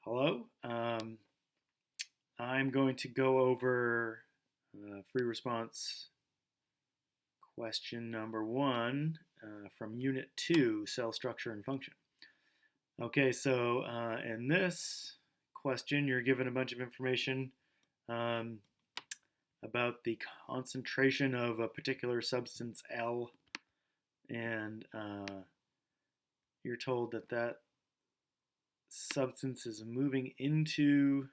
Hello. I'm going to go over free response question number one from Unit 2, Cell Structure and Function. Okay, so in this question, you're given a bunch of information um, about the concentration of a particular substance L, and you're told that that substance is moving into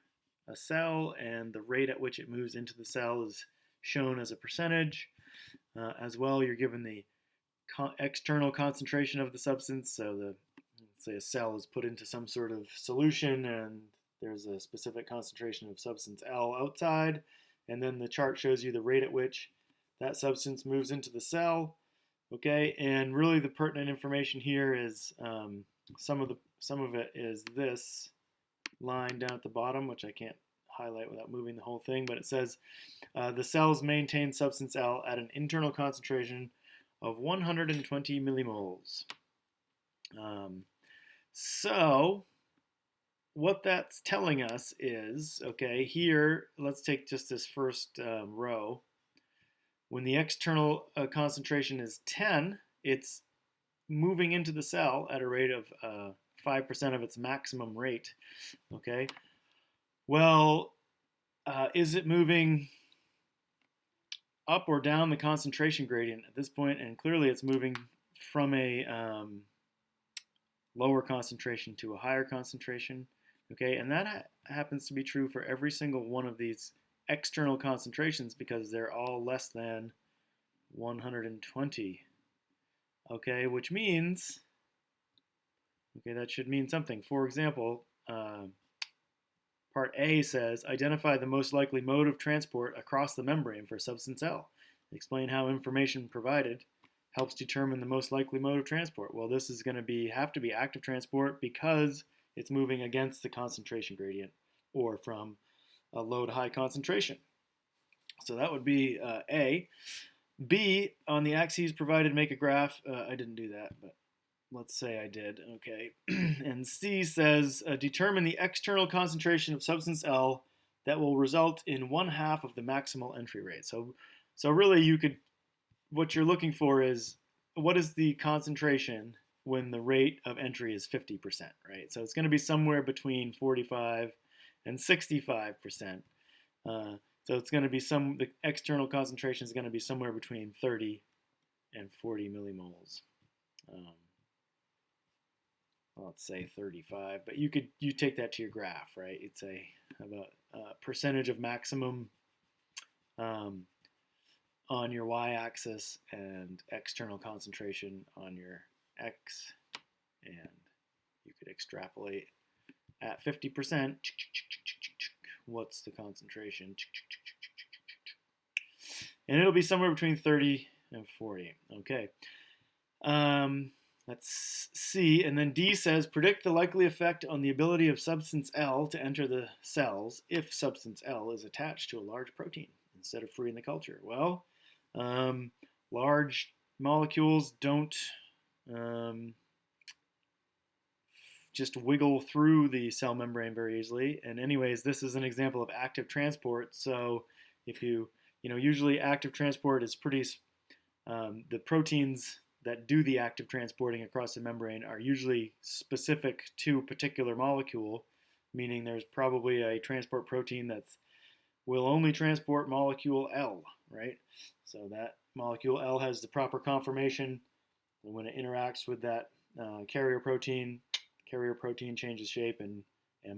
a cell, and the rate at which it moves into the cell is shown as a percentage. As well, you're given the external concentration of the substance. So, let's say a cell is put into some sort of solution, and there's a specific concentration of substance L outside, and then the chart shows you the rate at which that substance moves into the cell. Okay, and really the pertinent information here is some of it is this line down at the bottom, which I can't highlight without moving the whole thing, but it says the cells maintain substance L at an internal concentration of 120 millimoles. So what that's telling us is, okay, here, let's take just this first row. When the external concentration is 10, it's moving into the cell at a rate of 5% of its maximum rate. Okay. Well, is it moving up or down the concentration gradient at this point? And clearly it's moving from a lower concentration to a higher concentration. Okay, and that happens to be true for every single one of these external concentrations because they're all less than 120. Okay, which means, okay, that should mean something. For example, part A says, identify the most likely mode of transport across the membrane for substance L. Explain how information provided helps determine the most likely mode of transport. Well, this is going to have to be active transport because it's moving against the concentration gradient or from a low to high concentration. So that would be A. B, on the axes provided, make a graph. I didn't do that, but let's say I did. Okay. And C says, determine the external concentration of substance L that will result in 1/2 of the maximal entry rate. So really what you're looking for is what is the concentration when the rate of entry is 50%, right? So it's going to be somewhere between 45 and 65%. So it's going to be the external concentration is going to be somewhere between 30 and 40 millimoles. Let's say 35, but you take that to your graph, right? You'd say about percentage of maximum on your y-axis and external concentration on your x, and you could extrapolate at 50%. What's the concentration? And it'll be somewhere between 30 and 40. Okay. Let's see. And then D says, predict the likely effect on the ability of substance L to enter the cells if substance L is attached to a large protein instead of free in the culture. Well, large molecules don't just wiggle through the cell membrane very easily. And anyways, this is an example of active transport. So if usually active transport is the proteins that do the active transporting across the membrane are usually specific to a particular molecule, meaning there's probably a transport protein that will only transport molecule L, right? So that molecule L has the proper conformation, and when it interacts with that carrier protein changes shape and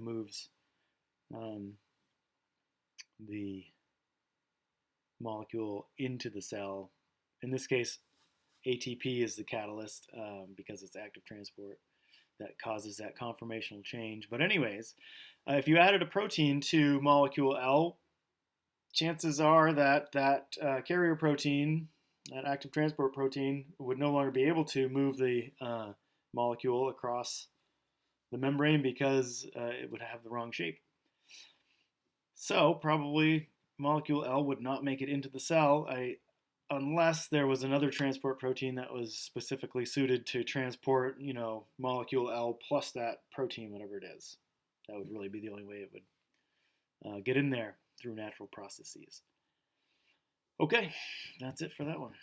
moves the molecule into the cell. In this case, ATP is the catalyst because it's active transport that causes that conformational change. But anyways, if you added a protein to molecule L, chances are that carrier protein, that active transport protein, would no longer be able to move the molecule across the membrane because it would have the wrong shape. So probably molecule L would not make it into the cell unless there was another transport protein that was specifically suited to transport, molecule L plus that protein, whatever it is. That would really be the only way it would get in there through natural processes. Okay, that's it for that one.